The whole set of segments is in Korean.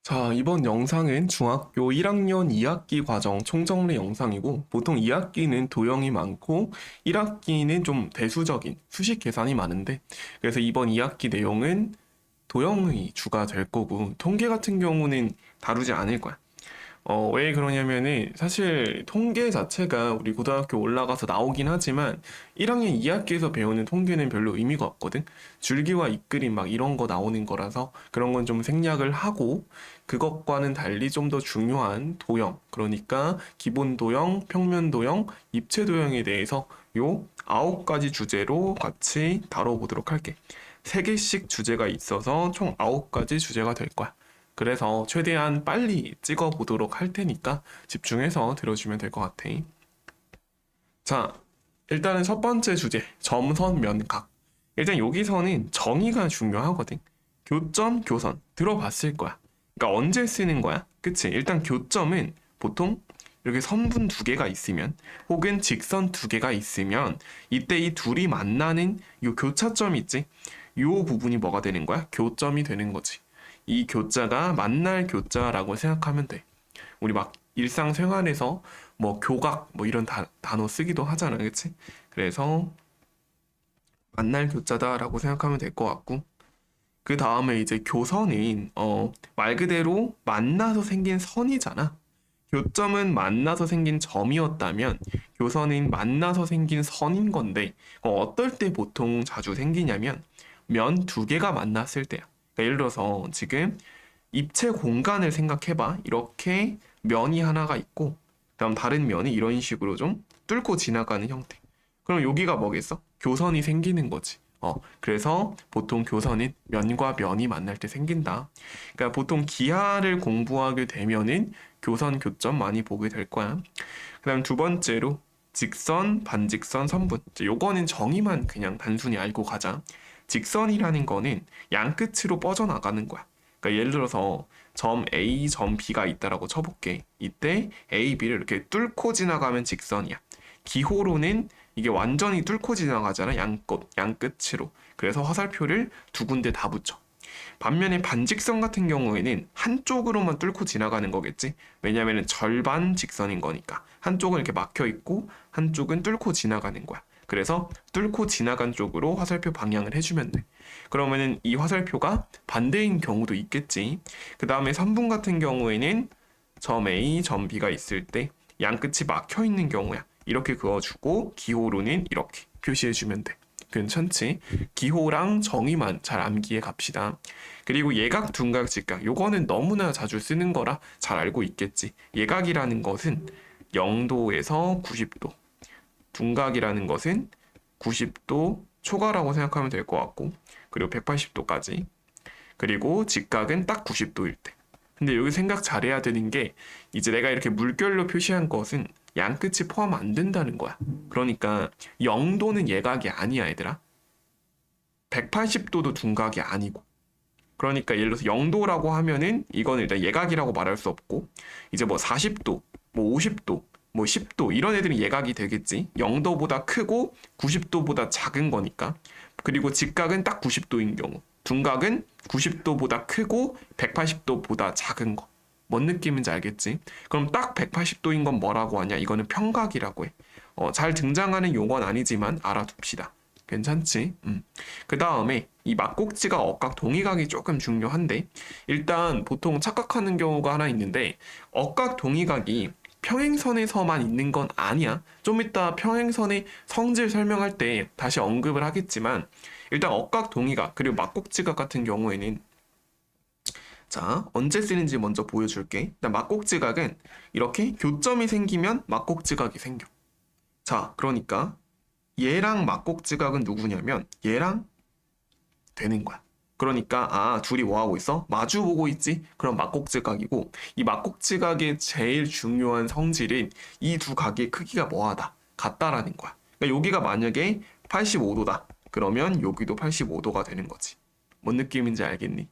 자, 이번 영상은 중학교 1학년 2학기 과정 총정리 영상이고, 보통 2학기는 도형이 많고, 1학기는 좀 대수적인 수식 계산이 많은데, 그래서 이번 2학기 내용은 도형이 주가 될 거고, 통계 같은 경우는 다루지 않을 거야. 왜 그러냐면은 사실 통계 자체가 우리 고등학교 올라가서 나오긴 하지만 1학년 2학기에서 배우는 통계는 별로 의미가 없거든. 줄기와 잇그림 막 이런 거 나오는 거라서 그런 건 좀 생략을 하고 그것과는 달리 좀 더 중요한 도형, 그러니까 기본 도형, 평면 도형, 입체 도형에 대해서 요 9가지 주제로 같이 다뤄보도록 할게. 3개씩 주제가 있어서 총 9가지 주제가 될 거야. 그래서 최대한 빨리 찍어 보도록 할 테니까 집중해서 들어주면 될 것 같아. 자, 일단은 첫 번째 주제, 점선, 면각. 일단 여기서는 정의가 중요하거든. 교점, 교선. 들어봤을 거야. 그러니까 언제 쓰는 거야? 그치? 일단 교점은 보통 이렇게 선분 2개가 있으면 혹은 직선 2개가 있으면 이때 이 둘이 만나는 요 교차점 있지? 요 부분이 뭐가 되는 거야? 교점이 되는 거지. 이 교자가 만날 교자라고 생각하면 돼. 우리 막 일상생활에서 뭐 교각 뭐 이런 단어 쓰기도 하잖아, 그치? 그래서 만날 교자다라고 생각하면 될 것 같고, 그 다음에 이제 교선은 말 그대로 만나서 생긴 선이잖아. 교점은 만나서 생긴 점이었다면 교선은 만나서 생긴 선인 건데, 어떨 때 보통 자주 생기냐면 면 2개가 만났을 때야. 그러니까 예를 들어서 지금 입체 공간을 생각해봐. 이렇게 면이 하나가 있고 그다음 다른 면이 이런 식으로 좀 뚫고 지나가는 형태. 그럼 여기가 뭐겠어? 교선이 생기는 거지. 그래서 보통 교선은 면과 면이 만날 때 생긴다. 그러니까 보통 기하를 공부하게 되면은 교선, 교점 많이 보게 될 거야. 그다음 두 번째로 직선, 반직선, 선분. 이제 요거는 정의만 그냥 단순히 알고 가자. 직선이라는 거는 양 끝으로 뻗어나가는 거야. 그러니까 예를 들어서 점 A, 점 B가 있다라고 쳐볼게. 이때 A, B를 이렇게 뚫고 지나가면 직선이야. 기호로는 이게 완전히 뚫고 지나가잖아. 양 끝으로. 그래서 화살표를 2군데 다 붙여. 반면에 반직선 같은 경우에는 한쪽으로만 뚫고 지나가는 거겠지. 왜냐면은 절반 직선인 거니까. 한쪽은 이렇게 막혀 있고 한쪽은 뚫고 지나가는 거야. 그래서 뚫고 지나간 쪽으로 화살표 방향을 해주면 돼. 그러면은 이 화살표가 반대인 경우도 있겠지. 그 다음에 3분 같은 경우에는 점 A, 점 B가 있을 때 양 끝이 막혀 있는 경우야. 이렇게 그어주고 기호로는 이렇게 표시해주면 돼. 괜찮지? 기호랑 정의만 잘 암기해 갑시다. 그리고 예각, 둔각, 직각. 요거는 너무나 자주 쓰는 거라 잘 알고 있겠지. 예각이라는 것은 0도에서 90도. 둔각이라는 것은 90도 초과라고 생각하면 될 것 같고, 그리고 180도까지. 그리고 직각은 딱 90도일 때. 근데 여기 생각 잘해야 되는 게, 이제 내가 이렇게 물결로 표시한 것은 양 끝이 포함 안 된다는 거야. 그러니까 0도는 예각이 아니야, 얘들아. 180도도 둔각이 아니고. 그러니까 예를 들어서 0도라고 하면은 이거는 일단 예각이라고 말할 수 없고, 이제 뭐 40도, 뭐 50도, 뭐 10도 이런 애들은 예각이 되겠지. 0도보다 크고 90도보다 작은 거니까. 그리고 직각은 딱 90도인 경우. 둔각은 90도보다 크고 180도보다 작은 거. 뭔 느낌인지 알겠지? 그럼 딱 180도인 건 뭐라고 하냐? 이거는 평각이라고 해. 잘 등장하는 용어는 아니지만 알아둡시다. 괜찮지? 그 다음에 이 막꼭지가 억각 동의각이 조금 중요한데, 일단 보통 착각하는 경우가 하나 있는데, 억각 동의각이 평행선에서만 있는 건 아니야. 좀 이따 평행선의 성질 설명할 때 다시 언급을 하겠지만, 일단 억각 동의각 그리고 막꼭지각 같은 경우에는, 자, 언제 쓰는지 먼저 보여줄게. 일단 막꼭지각은 이렇게 교점이 생기면 막꼭지각이 생겨. 자, 그러니까 얘랑 막꼭지각은 누구냐면 얘랑 되는 거야. 그러니까 둘이 뭐 하고 있어? 마주 보고 있지? 그럼 막꼭지각이고, 이 막꼭지각의 제일 중요한 성질은 이 두 각의 크기가 뭐하다? 같다라는 거야. 그러니까 여기가 만약에 85도다. 그러면 여기도 85도가 되는 거지. 뭔 느낌인지 알겠니?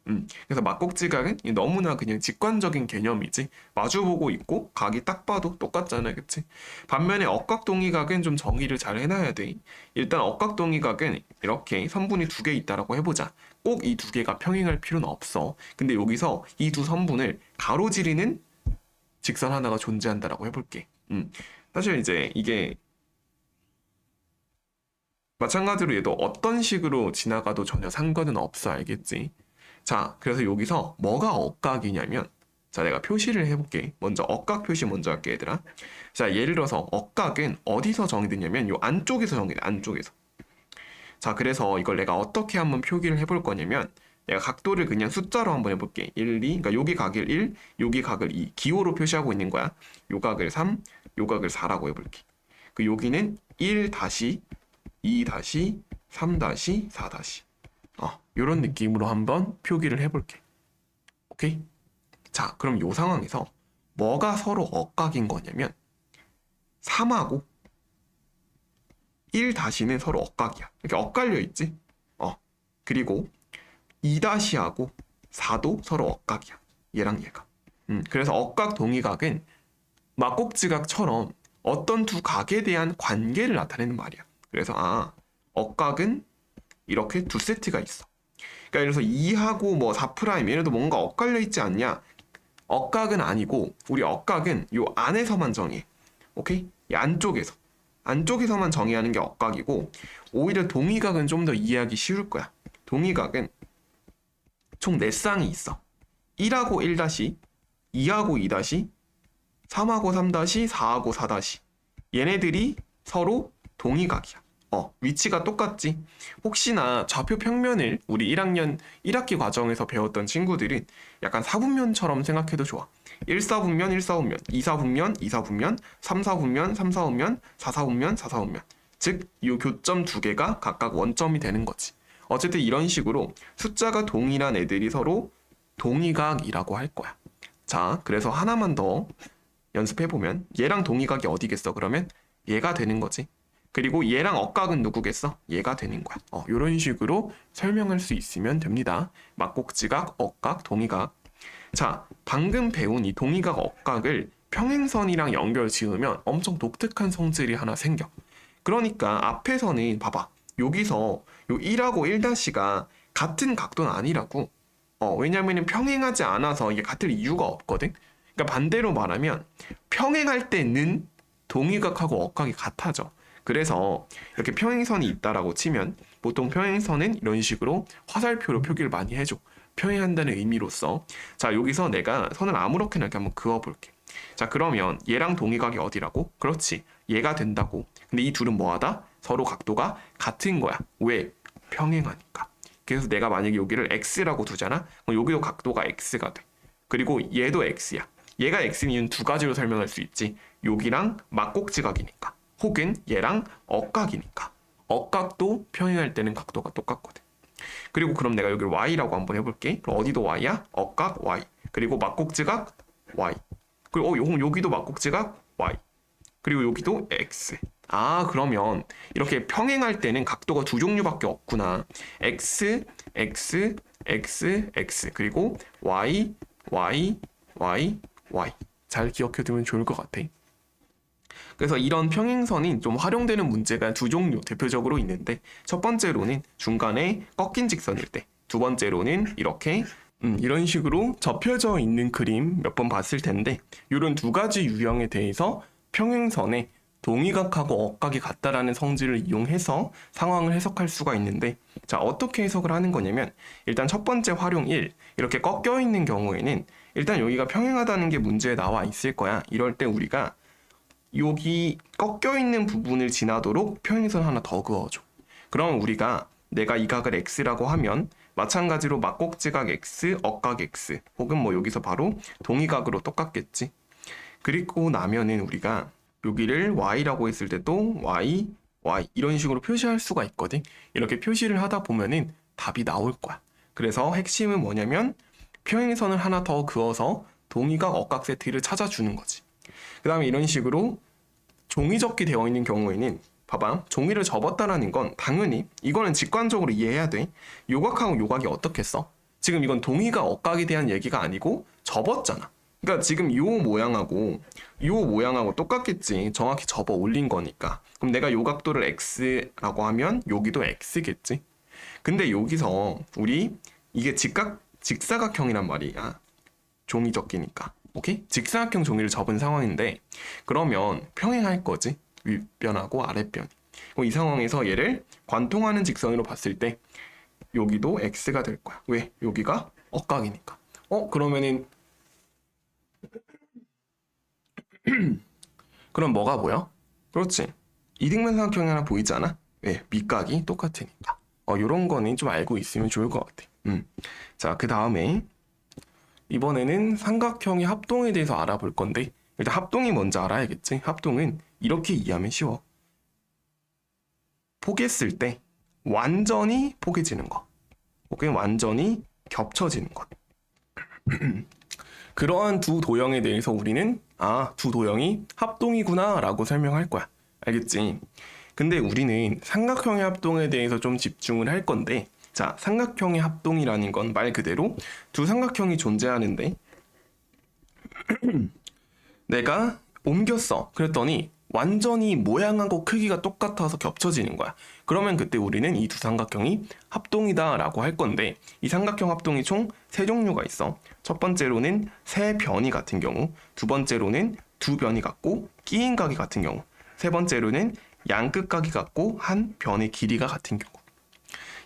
그래서 막곡지각은 너무나 그냥 직관적인 개념이지. 마주보고 있고 각이 딱 봐도 똑같잖아, 그치? 반면에 억각동의각은 좀 정의를 잘 해놔야 돼. 일단 억각동의각은 이렇게 선분이 두 개 있다라고 해보자. 꼭 이 두 개가 평행할 필요는 없어. 근데 여기서 이 두 선분을 가로지르는 직선 하나가 존재한다라고 해볼게. 사실 이제 이게 마찬가지로 얘도 어떤 식으로 지나가도 전혀 상관은 없어, 알겠지? 자, 그래서 여기서 뭐가 억각이냐면, 자, 내가 표시를 해볼게. 먼저 억각 표시 먼저 할게, 얘들아. 자, 예를 들어서 억각은 어디서 정의되냐면 요 안쪽에서 정의돼, 안쪽에서. 자, 그래서 이걸 내가 어떻게 한번 표기를 해볼 거냐면, 내가 각도를 그냥 숫자로 한번 해볼게. 1, 2, 그러니까 여기 각을 1, 여기 각을 2. 기호로 표시하고 있는 거야. 요 각을 3, 요 각을 4라고 해볼게. 그 여기는 1 다시 2 다시 3 다시 4 다시 이런 느낌으로 한번 표기를 해볼게. 오케이? 자, 그럼 이 상황에서 뭐가 서로 억각인 거냐면 3하고 1 다시는 서로 억각이야. 이렇게 엇갈려 있지? 그리고 2 다시하고 4도 서로 억각이야. 얘랑 얘가. 그래서 억각 동의각은 막곡지각처럼 어떤 두 각에 대한 관계를 나타내는 말이야. 그래서 억각은 이렇게 두 세트가 있어. 그러니까 예를 들어서 2하고 뭐 4' 얘네도 뭔가 엇갈려 있지 않냐? 억각은 아니고 우리 억각은 요 안에서만 정해. 오케이? 이 안쪽에서만 정의하는 게 억각이고 오히려 동의각은 좀 더 이해하기 쉬울 거야. 동의각은 총 4쌍이 있어. 1하고 1 다시, 2하고 2 다시, 3하고 3 다시, 4하고 4 다시. 얘네들이 서로 동의각이야. 위치가 똑같지? 혹시나 좌표 평면을 우리 1학년 1학기 과정에서 배웠던 친구들은 약간 사분면처럼 생각해도 좋아. 1사분면, 1사분면, 2사분면, 2사분면, 3사분면, 3사분면, 4사분면, 4사분면. 즉, 이 교점 두 개가 각각 원점이 되는 거지. 어쨌든 이런 식으로 숫자가 동일한 애들이 서로 동의각이라고 할 거야. 자, 그래서 하나만 더 연습해보면 얘랑 동의각이 어디겠어? 그러면 얘가 되는 거지. 그리고 얘랑 억각은 누구겠어? 얘가 되는 거야. 이런 식으로 설명할 수 있으면 됩니다. 막곡지각, 억각, 동의각. 자, 방금 배운 이 동의각, 억각을 평행선이랑 연결 지으면 엄청 독특한 성질이 하나 생겨. 그러니까 앞에서는 봐봐. 여기서 요 1하고 1-가 같은 각도는 아니라고. 왜냐면은 평행하지 않아서 이게 같을 이유가 없거든. 그러니까 반대로 말하면 평행할 때는 동의각하고 억각이 같아져. 그래서 이렇게 평행선이 있다라고 치면 보통 평행선은 이런 식으로 화살표로 표기를 많이 해줘. 평행한다는 의미로서. 자, 여기서 내가 선을 아무렇게나 이렇게 한번 그어볼게. 자, 그러면 얘랑 동의각이 어디라고? 그렇지. 얘가 된다고. 근데 이 둘은 뭐하다? 서로 각도가 같은 거야. 왜? 평행하니까. 그래서 내가 만약에 여기를 x라고 두잖아? 그럼 여기도 각도가 x가 돼. 그리고 얘도 x야. 얘가 x인 이유는 두 가지로 설명할 수 있지. 여기랑 막곡지각이니까. 혹은 얘랑 억각이니까. 억각도 평행할 때는 각도가 똑같거든. 그리고 그럼 내가 여기를 y라고 한번 해볼게. 그럼 어디도 y야? 억각 y. 그리고 막곡지각 y. 그리고 여기도 막곡지각 y. 그리고 여기도 x. 그러면 이렇게 평행할 때는 각도가 두 종류밖에 없구나. x, x, x, x. 그리고 y, y, y, y. 잘 기억해두면 좋을 것 같아. 그래서 이런 평행선이 좀 활용되는 문제가 두 종류 대표적으로 있는데 첫 번째로는 중간에 꺾인 직선일 때, 두 번째로는 이렇게 이런 식으로 접혀져 있는 그림 몇 번 봤을 텐데 이런 두 가지 유형에 대해서 평행선에 동의각하고 억각이 같다라는 성질을 이용해서 상황을 해석할 수가 있는데 자, 어떻게 해석을 하는 거냐면 일단 첫 번째 활용 1, 이렇게 꺾여 있는 경우에는 일단 여기가 평행하다는 게 문제에 나와 있을 거야. 이럴 때 우리가 여기 꺾여 있는 부분을 지나도록 평행선 하나 더 그어줘. 그럼 우리가 내가 이 각을 x라고 하면 마찬가지로 막곡지각 x, 억각 x 혹은 뭐 여기서 바로 동의각으로 똑같겠지. 그리고 나면은 우리가 여기를 y라고 했을 때도 y, y 이런 식으로 표시할 수가 있거든. 이렇게 표시를 하다 보면은 답이 나올 거야. 그래서 핵심은 뭐냐면 평행선을 하나 더 그어서 동의각, 억각 세트를 찾아주는 거지. 그 다음에 이런 식으로 종이접기 되어 있는 경우에는 봐봐. 종이를 접었다라는 건 당연히 이거는 직관적으로 이해해야 돼. 요각하고 요각이 어떻게 써? 지금 이건 동의가 억각에 대한 얘기가 아니고 접었잖아. 그러니까 지금 요 모양하고 똑같겠지. 정확히 접어 올린 거니까. 그럼 내가 요 각도를 x라고 하면 여기도 x겠지. 근데 여기서 우리 이게 직사각형이란 말이야. 종이 접기니까. 오케이? 직사각형 종이를 접은 상황인데 그러면 평행할 거지. 윗변하고 아랫변. 이 상황에서 얘를 관통하는 직선으로 봤을 때 여기도 x가 될 거야. 왜? 여기가 억각이니까. 그러면은 그럼 뭐가 보여? 그렇지. 이등변 삼각형이 하나 보이지 않아? 왜? 밑각이 똑같으니까. 요런 거는 좀 알고 있으면 좋을 것 같아. 자, 그 다음에 이번에는 삼각형의 합동에 대해서 알아볼 건데 일단 합동이 뭔지 알아야겠지? 합동은 이렇게 이해하면 쉬워. 포개했을 때 완전히 포개지는 거. 혹은 완전히 겹쳐지는 것. 그러한 두 도형에 대해서 우리는 두 도형이 합동이구나 라고 설명할 거야. 알겠지? 근데 우리는 삼각형의 합동에 대해서 좀 집중을 할 건데 자, 삼각형의 합동이라는 건 말 그대로 두 삼각형이 존재하는데 내가 옮겼어. 그랬더니 완전히 모양하고 크기가 똑같아서 겹쳐지는 거야. 그러면 그때 우리는 이 두 삼각형이 합동이다 라고 할 건데 이 삼각형 합동이 총 세 종류가 있어. 첫 번째로는 세 변이 같은 경우, 두 번째로는 두 변이 같고 끼인 각이 같은 경우, 세 번째로는 양끝각이 같고 한 변의 길이가 같은 경우.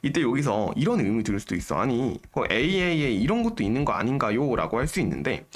이때 여기서 이런 의문이 들 수도 있어. 아니, AAA 이런 것도 있는 거 아닌가요? 라고 할 수 있는데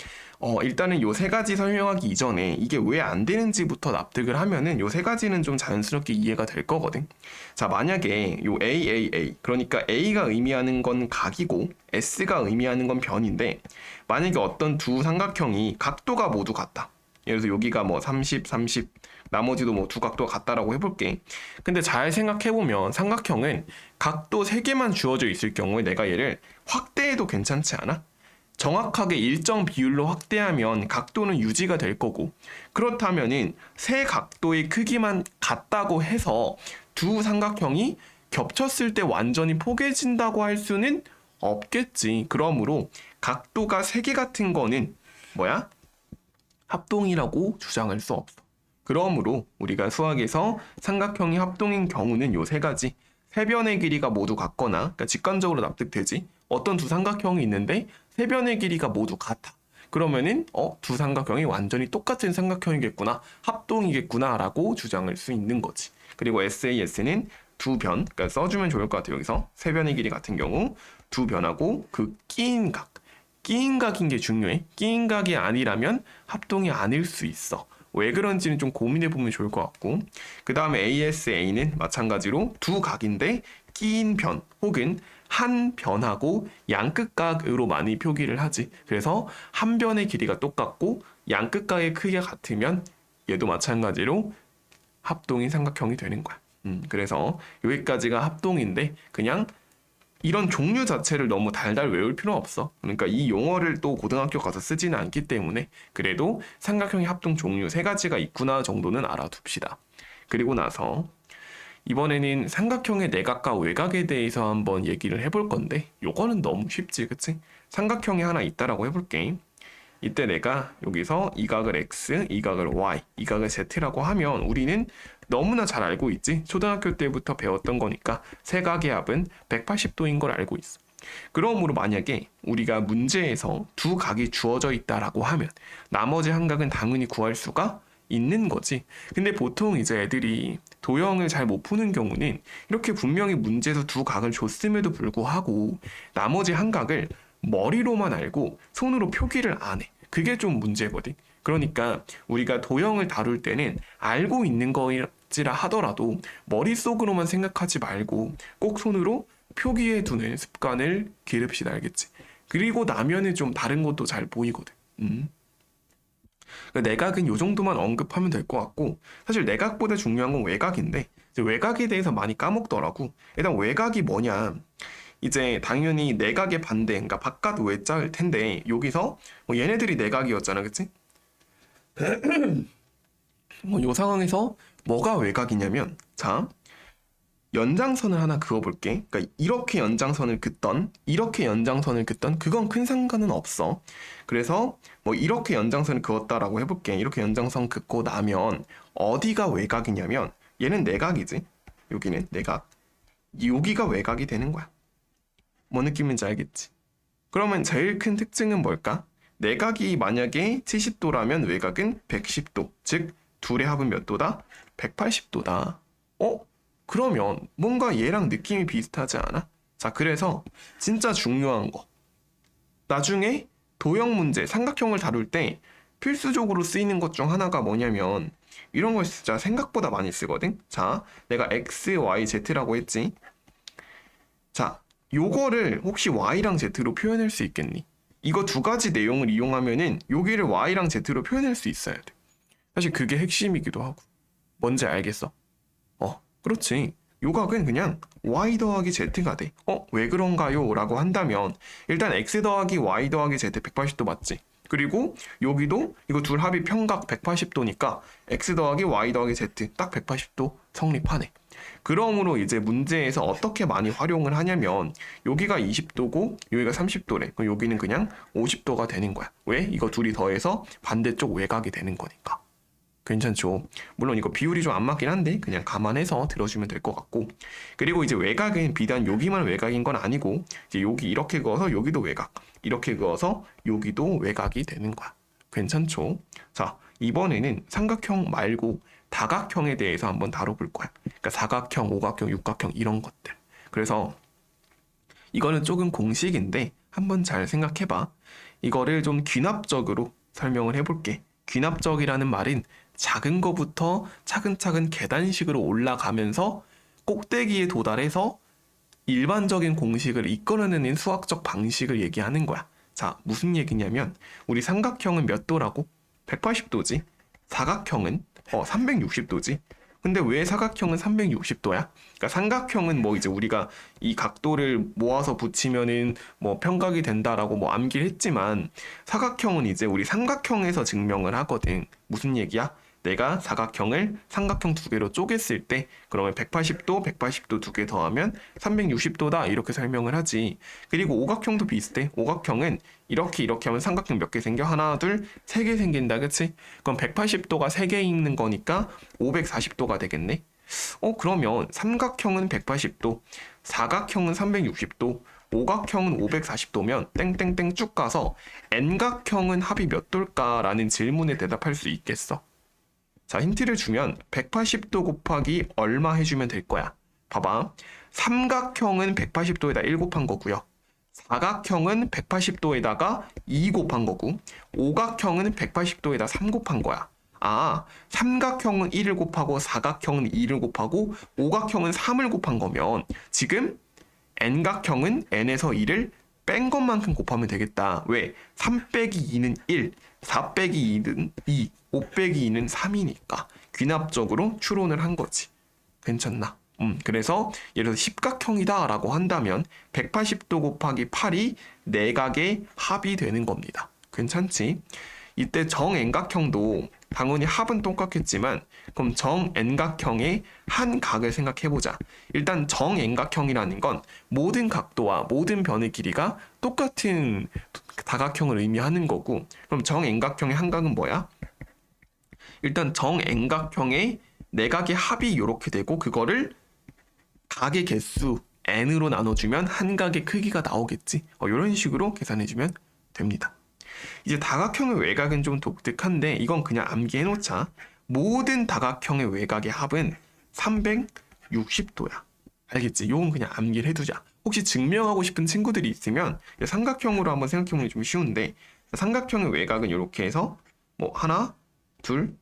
일단은 요 세 가지 설명하기 이전에 이게 왜 안 되는지부터 납득을 하면은 요 세 가지는 좀 자연스럽게 이해가 될 거거든. 자, 만약에 요 AAA, 그러니까 A가 의미하는 건 각이고 S가 의미하는 건 변인데 만약에 어떤 두 삼각형이 각도가 모두 같다. 예를 들어서 여기가 뭐 30, 30, 나머지도 뭐 두 각도가 같다라고 해볼게. 근데 잘 생각해보면 삼각형은 각도 3개만 주어져 있을 경우에 내가 얘를 확대해도 괜찮지 않아? 정확하게 일정 비율로 확대하면 각도는 유지가 될 거고 그렇다면은 세 각도의 크기만 같다고 해서 두 삼각형이 겹쳤을 때 완전히 포개진다고 할 수는 없겠지. 그러므로 각도가 3개 같은 거는 뭐야? 합동이라고 주장할 수 없어. 그러므로 우리가 수학에서 삼각형이 합동인 경우는 요 세 가지 세 변의 길이가 모두 같거나 그러니까 직관적으로 납득되지. 어떤 두 삼각형이 있는데 세 변의 길이가 모두 같아. 그러면은 두 삼각형이 완전히 똑같은 삼각형이겠구나, 합동이겠구나 라고 주장할 수 있는 거지. 그리고 SAS는 두 변, 그러니까 써주면 좋을 것 같아요. 여기서 세 변의 길이 같은 경우 두 변하고 그 끼인 각, 끼인 각인 게 중요해. 끼인 각이 아니라면 합동이 아닐 수 있어. 왜 그런지는 좀 고민해보면 좋을 것 같고 그 다음에 ASA는 마찬가지로 두 각인데 끼인 변 혹은 한 변하고 양끝각으로 많이 표기를 하지. 그래서 한 변의 길이가 똑같고 양끝각의 크기가 같으면 얘도 마찬가지로 합동인 삼각형이 되는 거야. 그래서 여기까지가 합동인데 그냥 이런 종류 자체를 너무 달달 외울 필요 없어. 그러니까 이 용어를 또 고등학교 가서 쓰지는 않기 때문에 그래도 삼각형의 합동 종류 3가지가 있구나 정도는 알아둡시다. 그리고 나서 이번에는 삼각형의 내각과 외각에 대해서 한번 얘기를 해볼 건데 요거는 너무 쉽지, 그치? 삼각형이 하나 있다라고 해볼게. 이때 내가 여기서 이 각을 X, 이 각을 Y, 이 각을 Z라고 하면 우리는 너무나 잘 알고 있지? 초등학교 때부터 배웠던 거니까 세 각의 합은 180도인 걸 알고 있어. 그러므로 만약에 우리가 문제에서 두 각이 주어져 있다라고 하면 나머지 한 각은 당연히 구할 수가 있는 거지. 근데 보통 이제 애들이 도형을 잘 못 푸는 경우는 이렇게 분명히 문제에서 두 각을 줬음에도 불구하고 나머지 한 각을 머리로만 알고 손으로 표기를 안 해. 그게 좀 문제거든. 그러니까 우리가 도형을 다룰 때는 알고 있는 거지라 하더라도 머릿속으로만 생각하지 말고 꼭 손으로 표기해 두는 습관을 기릅시다. 알겠지? 그리고 나면은 좀 다른 것도 잘 보이거든. 그러니까 내각은 요 정도만 언급하면 될 것 같고 사실 내각보다 중요한 건 외각인데 이제 외각에 대해서 많이 까먹더라고. 일단 외각이 뭐냐? 이제 당연히 내각의 반대, 그러니까 바깥 외자일 텐데 여기서 뭐 얘네들이 내각이었잖아, 그치? 뭐 요 상황에서 뭐가 외곽이냐면, 자, 연장선을 하나 그어볼게. 그러니까 이렇게 연장선을 긋던, 이렇게 연장선을 긋던, 그건 큰 상관은 없어. 그래서 뭐 이렇게 연장선을 그었다라고 해볼게. 이렇게 연장선 긋고 나면 어디가 외곽이냐면, 얘는 내각이지. 여기는 내각. 여기가 외곽이 되는 거야. 뭐 느낌인지 알겠지? 그러면 제일 큰 특징은 뭘까? 내각이 만약에 70도라면 외곽은 110도. 즉, 둘의 합은 몇 도다? 180도다. 그러면 뭔가 얘랑 느낌이 비슷하지 않아? 자, 그래서 진짜 중요한 거. 나중에 도형 문제, 삼각형을 다룰 때 필수적으로 쓰이는 것 중 하나가 뭐냐면 이런 걸 진짜 생각보다 많이 쓰거든? 자, 내가 X, Y, Z라고 했지? 자, 요거를 혹시 Y랑 Z로 표현할 수 있겠니? 이거 두 가지 내용을 이용하면은 여기를 Y랑 Z로 표현할 수 있어야 돼. 사실 그게 핵심이기도 하고. 뭔지 알겠어? 그렇지. 요각은 그냥 y 더하기 z가 돼. 왜 그런가요? 라고 한다면 일단 x 더하기 y 더하기 z 180도 맞지? 그리고 여기도 이거 둘 합이 평각 180도니까 x 더하기 y 더하기 z 딱 180도 성립하네. 그러므로 이제 문제에서 어떻게 많이 활용을 하냐면 여기가 20도고 여기가 30도래. 그럼 여기는 그냥 50도가 되는 거야. 왜? 이거 둘이 더해서 반대쪽 외곽이 되는 거니까. 괜찮죠? 물론 이거 비율이 좀 안 맞긴 한데 그냥 감안해서 들어주면 될 것 같고, 그리고 이제 외곽은 비단 여기만 외곽인 건 아니고 이제 여기 이렇게 그어서 여기도 외곽, 이렇게 그어서 여기도 외곽이 되는 거야. 괜찮죠? 자, 이번에는 삼각형 말고 다각형에 대해서 한번 다뤄볼 거야. 그러니까 사각형, 오각형, 육각형 이런 것들. 그래서 이거는 조금 공식인데 한번 잘 생각해봐. 이거를 좀 귀납적으로 설명을 해볼게. 귀납적이라는 말은 작은 거부터 차근차근 계단식으로 올라가면서 꼭대기에 도달해서 일반적인 공식을 이끌어내는 수학적 방식을 얘기하는 거야. 자, 무슨 얘기냐면 우리 삼각형은 몇 도라고? 180도지. 사각형은 360도지. 근데 왜 사각형은 360도야? 그러니까 삼각형은 뭐 이제 우리가 이 각도를 모아서 붙이면은 뭐 평각이 된다라고 뭐 암기를 했지만 사각형은 이제 우리 삼각형에서 증명을 하거든. 무슨 얘기야? 내가 사각형을 삼각형 두 개로 쪼갰을 때 그러면 180도, 180도 두 개 더하면 360도다 이렇게 설명을 하지. 그리고 오각형도 비슷해. 오각형은 이렇게 하면 삼각형 몇 개 생겨? 하나, 둘, 세 개 생긴다. 그치? 그럼 180도가 세 개 있는 거니까 540도가 되겠네. 그러면 삼각형은 180도, 사각형은 360도, 오각형은 540도면 땡땡땡 쭉 가서 N각형은 합이 몇 도일까라는 질문에 대답할 수 있겠어. 자, 힌트를 주면 180도 곱하기 얼마 해주면 될 거야. 봐봐. 삼각형은 180도에다 1 곱한 거고요. 사각형은 180도에다가 2 곱한 거고, 오각형은 180도에다 3 곱한 거야. 삼각형은 1을 곱하고, 사각형은 2를 곱하고, 오각형은 3을 곱한 거면, 지금 N각형은 N에서 2를 뺀 것만큼 곱하면 되겠다. 왜? 3 빼기 2는 1, 4 빼기 2는 2, 5 빼기 2는 3이니까 귀납적으로 추론을 한 거지. 괜찮나? 그래서 예를 들어 십각형이다 라고 한다면 180도 곱하기 8이 내각의 합이 되는 겁니다. 괜찮지? 이때 정N각형도 당연히 합은 똑같겠지만 그럼 정N각형의 한 각을 생각해보자. 일단 정N각형이라는 건 모든 각도와 모든 변의 길이가 똑같은 다각형을 의미하는 거고, 그럼 정N각형의 한 각은 뭐야? 일단 정N각형의 내각의 합이 이렇게 되고 그거를 각의 개수 n으로 나눠주면 한 각의 크기가 나오겠지. 이런 식으로 계산해주면 됩니다. 이제 다각형의 외곽은 좀 독특한데 이건 그냥 암기해놓자. 모든 다각형의 외곽의 합은 360도야. 알겠지? 이건 그냥 암기를 해두자. 혹시 증명하고 싶은 친구들이 있으면 삼각형으로 한번 생각해보면 좀 쉬운데, 삼각형의 외곽은 이렇게 해서 뭐 하나, 둘,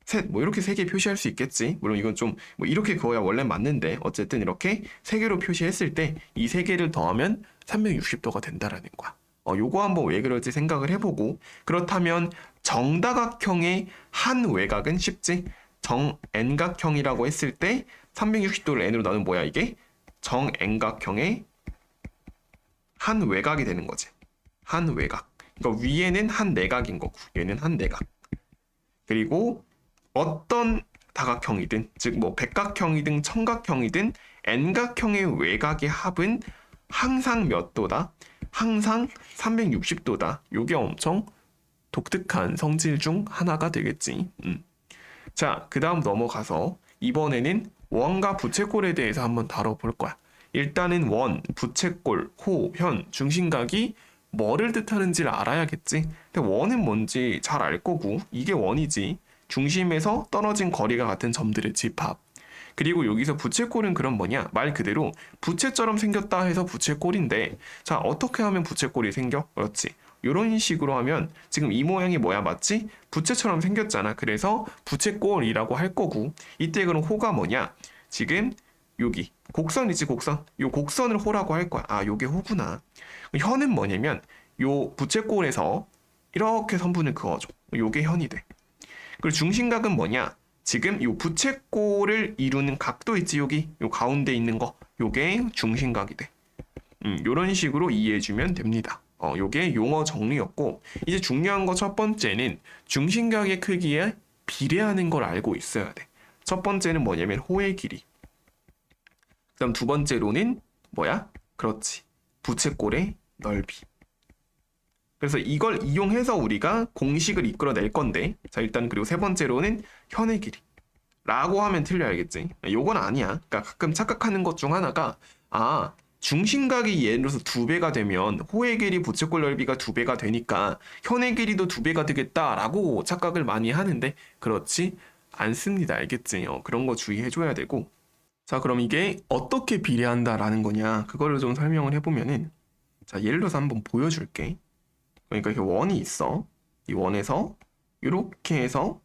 셋, 뭐 이렇게 세 개 표시할 수 있겠지. 물론 이건 좀 뭐 이렇게 그어야 원래 맞는데 어쨌든 이렇게 세 개로 표시했을 때 이 세 개를 더하면 360도가 된다라는 거야. 요거 한번 왜 그럴지 생각을 해보고, 그렇다면 정다각형의 한 외곽은 쉽지? 정N각형이라고 했을 때 360도를 n으로 나누면 뭐야 이게? 정N각형의 한 외곽이 되는 거지. 한 외곽. 그러니까 위에는 한 내각인 거고 얘는 한 내각. 그리고 어떤 다각형이든 즉 뭐 백각형이든 청각형이든 n각형의 외곽의 합은 항상 몇 도다? 항상 360도다. 요게 엄청 독특한 성질 중 하나가 되겠지. 자, 그 다음 넘어가서 이번에는 원과 부채꼴에 대해서 한번 다뤄볼 거야. 일단은 원, 부채꼴, 호, 현, 중심각이 뭐를 뜻하는지를 알아야겠지. 근데 원은 뭔지 잘 알 거고 이게 원이지. 중심에서 떨어진 거리가 같은 점들의 집합. 그리고 여기서 부채꼴은 그럼 뭐냐? 말 그대로 부채처럼 생겼다 해서 부채꼴인데 자, 어떻게 하면 부채꼴이 생겨? 그렇지. 이런 식으로 하면 지금 이 모양이 뭐야, 맞지? 부채처럼 생겼잖아. 그래서 부채꼴이라고 할 거고 이때 그럼 호가 뭐냐? 지금 여기 곡선이지, 곡선. 요 곡선을 호라고 할 거야. 아, 요게 호구나. 현은 뭐냐면 요 부채꼴에서 이렇게 선분을 그어줘. 요게 현이 돼. 그리고 중심각은 뭐냐? 지금 요 부채꼴을 이루는 각도 있지, 여기 요 가운데 있는 거, 요게 중심각이 돼. 요런 식으로 이해해주면 됩니다. 요게 용어 정리였고 이제 중요한 거 첫 번째는 중심각의 크기에 비례하는 걸 알고 있어야 돼. 첫 번째는 뭐냐면 호의 길이. 그다음 두 번째로는 뭐야? 그렇지. 부채꼴의 넓이. 그래서 이걸 이용해서 우리가 공식을 이끌어낼 건데 자, 일단 그리고 세 번째로는 현의 길이 라고 하면 틀려야겠지. 요건 아니야. 그러니까 가끔 착각하는 것 중 하나가 아, 중심각이 예를 들어서 2배가 되면 호의 길이 부채꼴 넓이가 2배가 되니까 현의 길이도 2배가 되겠다라고 착각을 많이 하는데 그렇지 않습니다. 알겠지? 그런 거 주의해줘야 되고 자, 그럼 이게 어떻게 비례한다라는 거냐 그거를 좀 설명을 해보면은 자, 예를 들어서 한번 보여줄게. 그러니까 이렇게 원이 있어. 이 원에서 이렇게 해서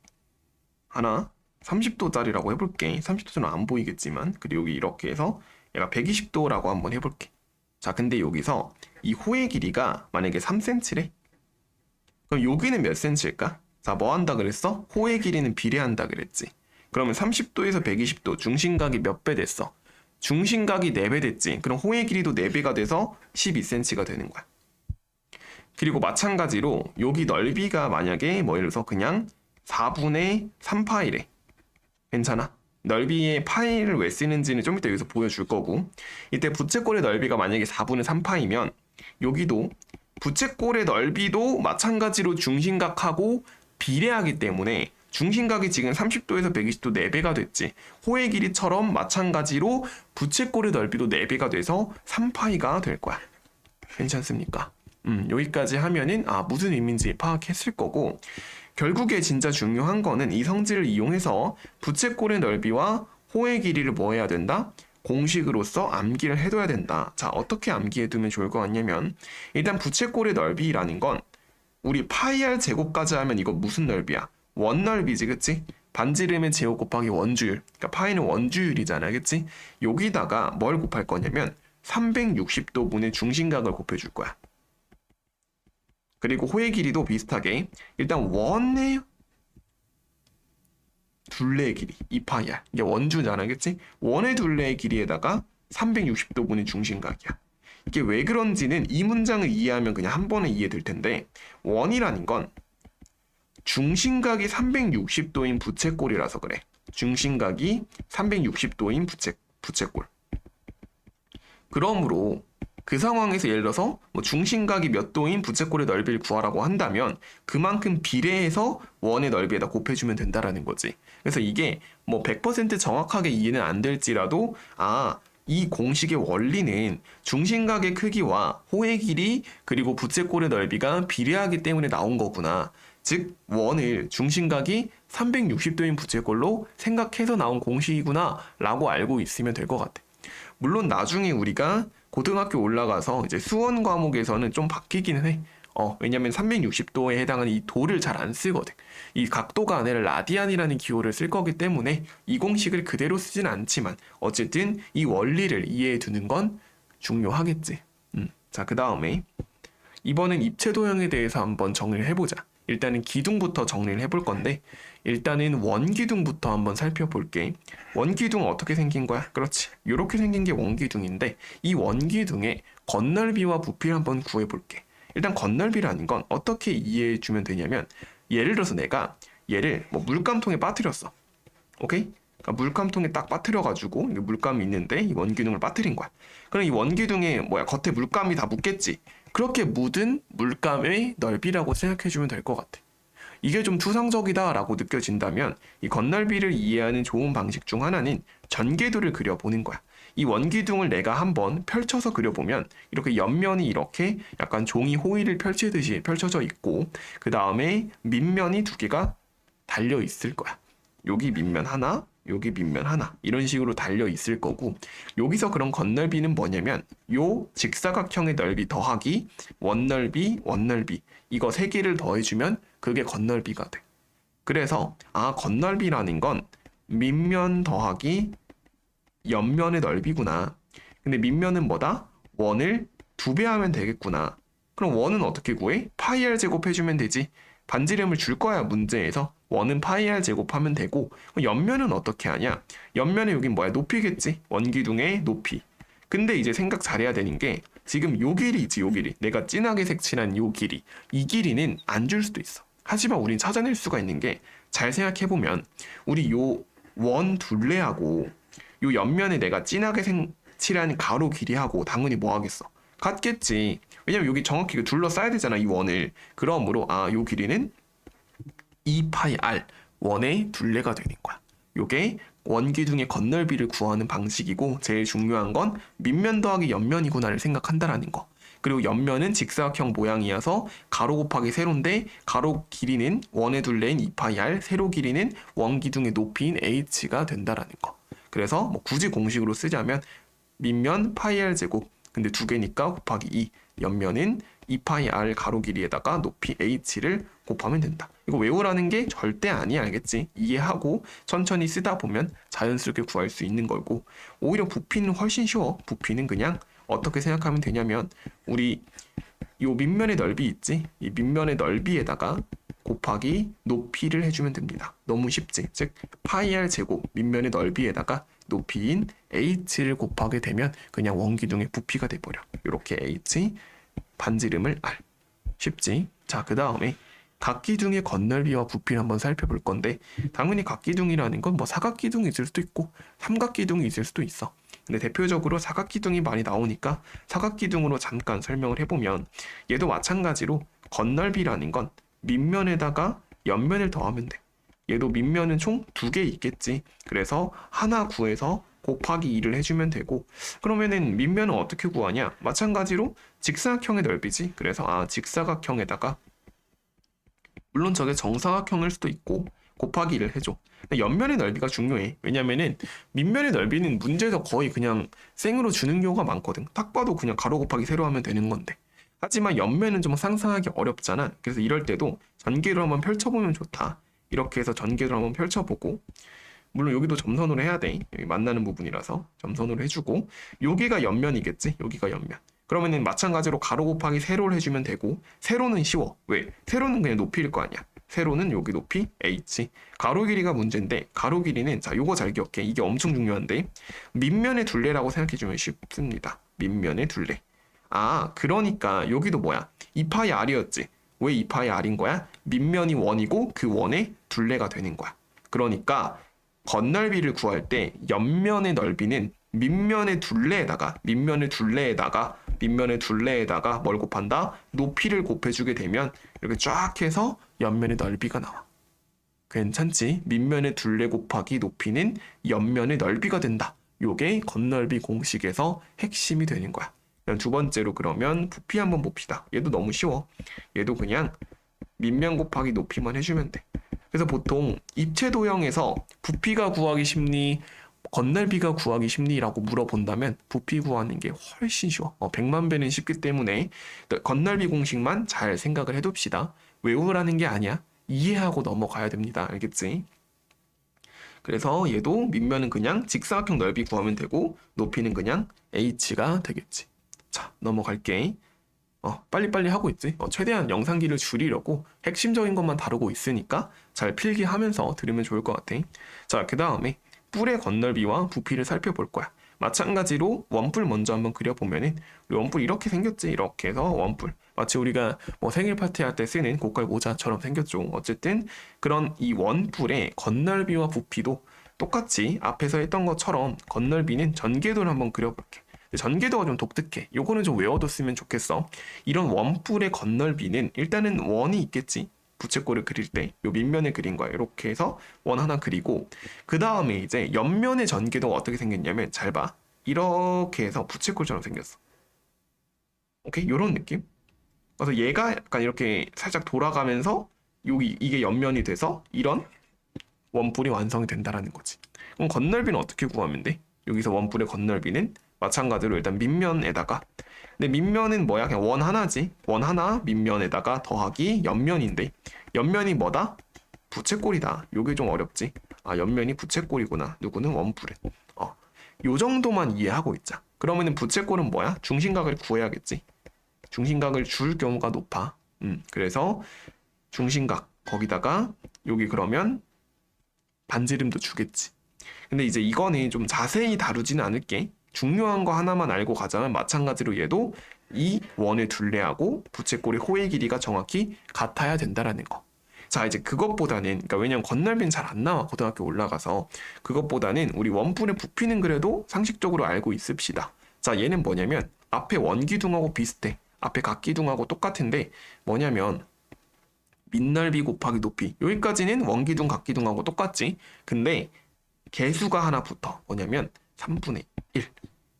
하나 30도짜리라고 해볼게. 30도는 안 보이겠지만 그리고 여기 이렇게 해서 얘가 120도라고 한번 해볼게. 자, 근데 여기서 이 호의 길이가 만약에 3cm래? 그럼 여기는 몇 cm일까? 자, 뭐 한다 그랬어? 호의 길이는 비례한다 그랬지. 그러면 30도에서 120도 중심각이 몇 배 됐어? 중심각이 4배 됐지. 그럼 호의 길이도 4배가 돼서 12cm가 되는 거야. 그리고 마찬가지로 여기 넓이가 만약에 뭐 예를 들어서 그냥 4분의 3파이래. 괜찮아? 넓이의 파이를 왜 쓰는지는 좀 이따 여기서 보여줄 거고 이때 부채꼴의 넓이가 만약에 4분의 3파이면 여기도 부채꼴의 넓이도 마찬가지로 중심각하고 비례하기 때문에 중심각이 지금 30도에서 120도 4배가 됐지. 호의 길이처럼 마찬가지로 부채꼴의 넓이도 4배가 돼서 3파이가 될 거야. 괜찮습니까? 여기까지 하면은 무슨 의미인지 파악했을 거고 결국에 진짜 중요한 거는 이 성질을 이용해서 부채꼴의 넓이와 호의 길이를 뭐 해야 된다? 공식으로서 암기를 해둬야 된다. 자, 어떻게 암기해두면 좋을 것 같냐면 일단 부채꼴의 넓이라는 건 우리 파이 r 제곱까지 하면 이거 무슨 넓이야? 원 넓이지, 그치? 반지름의 제곱 곱하기 원주율. 그러니까 파이는 원주율이잖아, 그치? 여기다가 뭘 곱할 거냐면 360도분의 중심각을 곱해줄 거야. 그리고 호의 길이도 비슷하게 일단 원의 둘레의 길이 2파이야. 이게 원주잖아, 그치? 원의 둘레의 길이에다가 360도분의 중심각이야. 이게 왜 그런지는 이 문장을 이해하면 그냥 한 번에 이해될 텐데 원이라는 건 중심각이 360도인 부채꼴이라서 그래. 중심각이 360도인 부채꼴. 그러므로 그 상황에서 예를 들어서 뭐 중심각이 몇 도인 부채꼴의 넓이를 구하라고 한다면 그만큼 비례해서 원의 넓이에다 곱해주면 된다라는 거지. 그래서 이게 뭐 100% 정확하게 이해는 안 될지라도 이 공식의 원리는 중심각의 크기와 호의 길이 그리고 부채꼴의 넓이가 비례하기 때문에 나온 거구나. 즉 원을 중심각이 360도인 부채꼴로 생각해서 나온 공식이구나 라고 알고 있으면 될 것 같아. 물론 나중에 우리가 고등학교 올라가서 이제 수원 과목에서는 좀 바뀌기는 해. 왜냐면 360도에 해당하는 이 도를 잘 안 쓰거든. 이 각도가 아니라 라디안이라는 기호를 쓸 거기 때문에 이 공식을 그대로 쓰진 않지만 어쨌든 이 원리를 이해해 두는 건 중요하겠지. 자, 그 다음에 이번엔 입체 도형에 대해서 한번 정리를 해보자. 일단은 기둥부터 정리를 해볼 건데 일단은 원기둥부터 한번 살펴볼게. 원기둥은 어떻게 생긴 거야? 그렇지. 이렇게 생긴 게 원기둥인데 이 원기둥의 겉넓이와 부피를 한번 구해볼게. 일단 겉넓이라는 건 어떻게 이해해주면 되냐면 예를 들어서 내가 얘를 뭐 물감통에 빠뜨렸어. 오케이? 그러니까 물감통에 딱 빠뜨려가지고 이게 물감이 있는데 이 원기둥을 빠뜨린 거야. 그럼 이 원기둥에 뭐야 겉에 물감이 다 묻겠지. 그렇게 묻은 물감의 넓이라고 생각해주면 될 것 같아. 이게 좀 추상적이다라고 느껴진다면 이 건널비를 이해하는 좋은 방식 중 하나는 전개도를 그려보는 거야. 이 원기둥을 내가 한번 펼쳐서 그려보면 이렇게 옆면이 이렇게 약간 종이 호일을 펼치듯이 펼쳐져 있고 그 다음에 밑면이 두 개가 달려 있을 거야. 여기 밑면 하나, 여기 밑면 하나 이런 식으로 달려 있을 거고 여기서 그런 건널비는 뭐냐면 요 직사각형의 넓이 더하기 원넓이 원넓이 이거 세 개를 더해주면 그게 건널비가 돼. 그래서 건널비라는 건 밑면 더하기 옆면의 넓이구나. 근데 밑면은 뭐다? 원을 2배 하면 되겠구나. 그럼 원은 어떻게 구해? 파이 r 제곱 해주면 되지. 반지름을 줄 거야 문제에서. 원은 파이 r 제곱하면 되고 옆면은 어떻게 하냐? 옆면에 여긴 뭐야? 높이겠지. 원기둥의 높이. 근데 이제 생각 잘해야 되는 게 지금 요 길이 있지, 요 길이. 내가 진하게 색칠한 요 길이. 이 길이는 안 줄 수도 있어. 하지만 우린 찾아낼 수가 있는 게 잘 생각해보면 우리 요 원 둘레하고 요 옆면에 내가 진하게 색칠한 가로 길이하고 당연히 뭐 하겠어? 같겠지. 왜냐면 여기 정확히 둘러싸야 되잖아, 이 원을. 그러므로 요 길이는 2파이 r 원의 둘레가 되는 거야. 요게 원기둥의 건널비를 구하는 방식이고 제일 중요한 건 밑면 더하기 옆면이구나를 생각한다라는 거. 그리고 옆면은 직사각형 모양이어서 가로 곱하기 세로인데 가로 길이는 원의 둘레인 2파이 r, 세로 길이는 원기둥의 높이인 h가 된다라는 거. 그래서 뭐 굳이 공식으로 쓰자면 밑면 파이 r 제곱 근데 두 개니까 곱하기 2 옆면은 2파이 r 가로 길이에다가 높이 h를 곱하면 된다. 이거 외우라는 게 절대 아니야, 알겠지? 이해하고 천천히 쓰다 보면 자연스럽게 구할 수 있는 거고 오히려 부피는 훨씬 쉬워. 부피는 그냥 어떻게 생각하면 되냐면 우리 요 밑면의 넓이 있지? 이 밑면의 넓이에다가 곱하기 높이를 해주면 됩니다. 너무 쉽지? 즉 파이 r 제곱 밑면의 넓이에다가 높이인 h를 곱하게 되면 그냥 원기둥의 부피가 돼버려. 이렇게 h 반지름을 r. 쉽지? 자, 그 다음에 각기둥의 건널비와 부피를 한번 살펴볼 건데 당연히 각기둥이라는 건 뭐 사각기둥이 있을 수도 있고 삼각기둥이 있을 수도 있어. 근데 대표적으로 사각기둥이 많이 나오니까 사각기둥으로 잠깐 설명을 해보면 얘도 마찬가지로 건널비라는 건 밑면에다가 옆면을 더하면 돼. 얘도 밑면은 총 2개 있겠지. 그래서 하나 구해서 곱하기 2를 해주면 되고 그러면은 밑면은 어떻게 구하냐? 마찬가지로 직사각형의 넓이지. 그래서 직사각형에다가 물론 저게 정사각형일 수도 있고 곱하기 1을 해줘. 근데 옆면의 넓이가 중요해. 왜냐면은 밑면의 넓이는 문제에서 거의 그냥 생으로 주는 경우가 많거든. 딱 봐도 그냥 가로 곱하기 세로 하면 되는 건데. 하지만 옆면은 좀 상상하기 어렵잖아. 그래서 이럴 때도 전개로 한번 펼쳐보면 좋다. 이렇게 해서 전개를 한번 펼쳐보고 물론 여기도 점선으로 해야 돼. 여기 만나는 부분이라서 점선으로 해주고 여기가 옆면이겠지? 여기가 옆면. 그러면은 마찬가지로 가로 곱하기 세로를 해주면 되고 세로는 쉬워. 왜? 세로는 그냥 높이일 거 아니야. 세로는 여기 높이 h. 가로 길이가 문제인데 가로 길이는 자 요거 잘 기억해. 이게 엄청 중요한데 밑면의 둘레라고 생각해주면 쉽습니다. 밑면의 둘레. 그러니까 여기도 뭐야? 2파이 r이었지. 왜 2파이 r인 거야? 밑면이 원이고 그 원의 둘레가 되는 거야. 그러니까 건널비를 구할 때 옆면의 넓이는 밑면의 둘레에다가 뭘 곱한다? 높이를 곱해주게 되면 이렇게 쫙 해서 옆면의 넓이가 나와. 괜찮지? 밑면의 둘레 곱하기 높이는 옆면의 넓이가 된다. 요게 건널비 공식에서 핵심이 되는 거야. 두 번째로 그러면 부피 한번 봅시다. 얘도 너무 쉬워. 얘도 그냥 밑면 곱하기 높이만 해주면 돼. 그래서 보통 입체 도형에서 부피가 구하기 쉽니? 건널비가 구하기 쉽니라고 물어본다면 부피 구하는 게 훨씬 쉬워. 100만 배는 쉽기 때문에 건널비 공식만 잘 생각을 해둡시다. 외우라는 게 아니야. 이해하고 넘어가야 됩니다. 알겠지? 그래서 얘도 밑면은 그냥 직사각형 넓이 구하면 되고 높이는 그냥 h가 되겠지. 자, 넘어갈게. 빨리빨리 하고 있지? 최대한 영상기를 줄이려고 핵심적인 것만 다루고 있으니까 잘 필기하면서 들으면 좋을 것 같아. 자, 그 다음에 뿔의 건널비와 부피를 살펴볼 거야. 마찬가지로 원뿔 먼저 한번 그려보면은 우리 원뿔 이렇게 생겼지? 이렇게 해서 원뿔. 마치 우리가 뭐 생일 파티 할 때 쓰는 고깔 모자처럼 생겼죠. 어쨌든 그런 이 원뿔의 건널비와 부피도 똑같이 앞에서 했던 것처럼 건널비는 전개도를 한번 그려볼게. 전개도가 좀 독특해. 요거는 좀 외워뒀으면 좋겠어. 이런 원뿔의 건널비는 일단은 원이 있겠지. 부채꼴을 그릴 때 요 밑면에 그린 거야. 이렇게 해서 원 하나 그리고 그 다음에 이제 옆면의 전개도가 어떻게 생겼냐면 잘 봐. 이렇게 해서 부채꼴처럼 생겼어. 오케이? 요런 느낌? 그래서 얘가 약간 이렇게 살짝 돌아가면서 여기 이게 옆면이 돼서 이런 원뿔이 완성이 된다라는 거지. 그럼 건널비는 어떻게 구하면 돼? 여기서 원뿔의 건널비는 마찬가지로 일단 밑면에다가 근데 밑면은 뭐야? 그냥 원 하나지. 원 하나 밑면에다가 더하기 옆면인데 옆면이 뭐다? 부채꼴이다. 요게 좀 어렵지. 아, 옆면이 부채꼴이구나. 누구는 원뿔은. 요 정도만 이해하고 있자. 그러면은 부채꼴은 뭐야? 중심각을 구해야겠지. 중심각을 줄 경우가 높아. 그래서 중심각 거기다가 여기 그러면 반지름도 주겠지. 근데 이제 이거는 좀 자세히 다루지는 않을게. 중요한 거 하나만 알고 가자면 마찬가지로 얘도 이 원의 둘레하고 부채꼴의 호의 길이가 정확히 같아야 된다라는 거. 자, 이제 그것보다는, 그러니까 왜냐면 건널비는 잘 안 나와, 고등학교 올라가서. 그것보다는 우리 원뿔의 부피는 그래도 상식적으로 알고 있읍시다. 자, 얘는 뭐냐면 앞에 원기둥하고 비슷해. 앞에 각기둥하고 똑같은데 뭐냐면 밑넓이 곱하기 높이. 여기까지는 원기둥, 각기둥하고 똑같지. 근데 개수가 하나 붙어. 뭐냐면 3분의 1.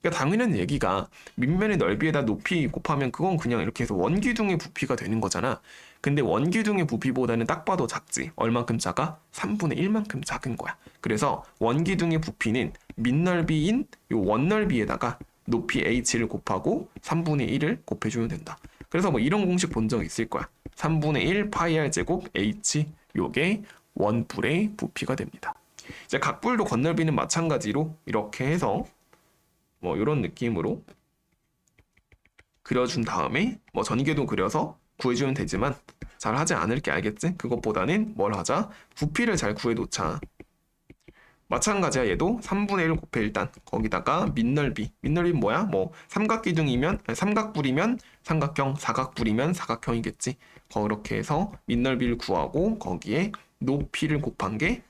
그러니까 당연한 얘기가 밑면의 넓이에다 높이 곱하면 그건 그냥 이렇게 해서 원기둥의 부피가 되는 거잖아. 근데 원기둥의 부피보다는 딱 봐도 작지. 얼만큼 작아? 3분의 1만큼 작은 거야. 그래서 원기둥의 부피는 밑넓이인 이 원넓이에다가 높이 h를 곱하고 3분의 1을 곱해주면 된다. 그래서 뭐 이런 공식 본 적 있을 거야. 3분의 1 파이 r 제곱 h 요게 원뿔의 부피가 됩니다. 이제 각뿔도 건널비는 마찬가지로 이렇게 해서 뭐 이런 느낌으로 그려준 다음에 뭐 전개도 그려서 구해주면 되지만 잘 하지 않을게. 알겠지? 그것보다는 뭘 하자? 부피를 잘 구해놓자. 마찬가지야. 얘도 3분의 1 곱해 일단 거기다가 밑넓이는 뭐야? 뭐 삼각기둥이면 아니, 삼각뿔이면 삼각형, 사각뿔이면 사각형이겠지. 그렇게 해서 밑넓이를 구하고 거기에 높이를 곱한 게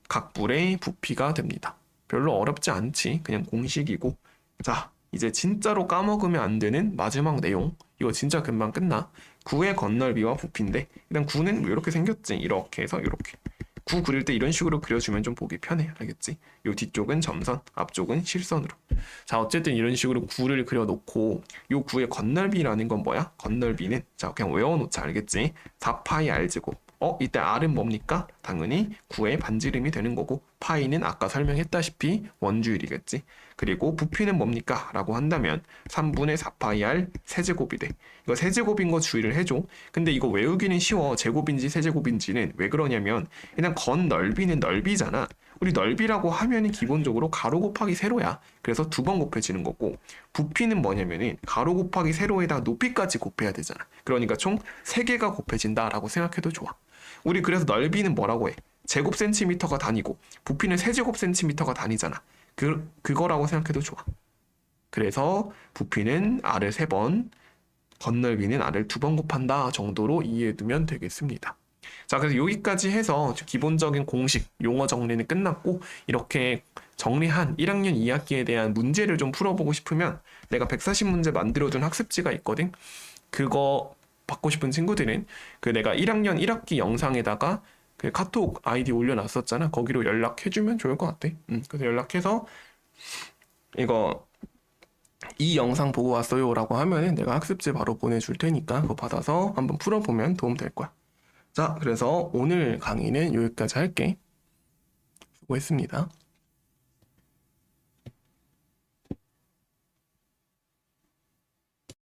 각뿔의 부피가 됩니다. 별로 어렵지 않지. 그냥 공식이고. 자, 이제 진짜로 까먹으면 안 되는 마지막 내용. 이거 진짜 금방 끝나. 9의 건널비와 부피인데 일단 9는 뭐 이렇게 생겼지. 이렇게 해서 이렇게. 9 그릴 때 이런 식으로 그려주면 좀 보기 편해. 알겠지? 요 뒤쪽은 점선, 앞쪽은 실선으로. 자, 어쨌든 이런 식으로 9를 그려놓고 요 9의 건널비라는 건 뭐야? 건널비는 자, 그냥 외워놓자. 알겠지? 4파이 r제곱. 이때 r은 뭡니까? 당연히 9의 반지름이 되는 거고 파이는 아까 설명했다시피 원주율이겠지. 그리고 부피는 뭡니까? 라고 한다면 3분의 4파이 r 세제곱이 돼. 이거 세제곱인 거 주의를 해줘. 근데 이거 외우기는 쉬워. 제곱인지 세제곱인지는. 왜 그러냐면 그냥 건 넓이는 넓이잖아. 우리 넓이라고 하면은 기본적으로 가로 곱하기 세로야. 그래서 두 번 곱해지는 거고 부피는 뭐냐면은 가로 곱하기 세로에다 높이까지 곱해야 되잖아. 그러니까 총 3개가 곱해진다라고 생각해도 좋아. 우리 그래서 넓이는 뭐라고 해? 제곱 센티미터가 단위고 부피는 세제곱 센티미터가 단위잖아. 그거라고 생각해도 좋아. 그래서 부피는 r을 3번, 건널비는 r을 2번 곱한다 정도로 이해해두면 되겠습니다. 자, 그래서 여기까지 해서 기본적인 공식, 용어 정리는 끝났고 이렇게 정리한 1학년 2학기에 대한 문제를 좀 풀어보고 싶으면 내가 140문제 만들어둔 학습지가 있거든. 그거 받고 싶은 친구들은 그 내가 1학년 1학기 영상에다가 그 카톡 아이디 올려놨었잖아. 거기로 연락해주면 좋을 것 같아. 그래서 연락해서 이거 이 영상 보고 왔어요 라고 하면은 내가 학습지 바로 보내줄 테니까 그거 받아서 한번 풀어보면 도움 될 거야. 자, 그래서 오늘 강의는 여기까지 할게. 수고했습니다.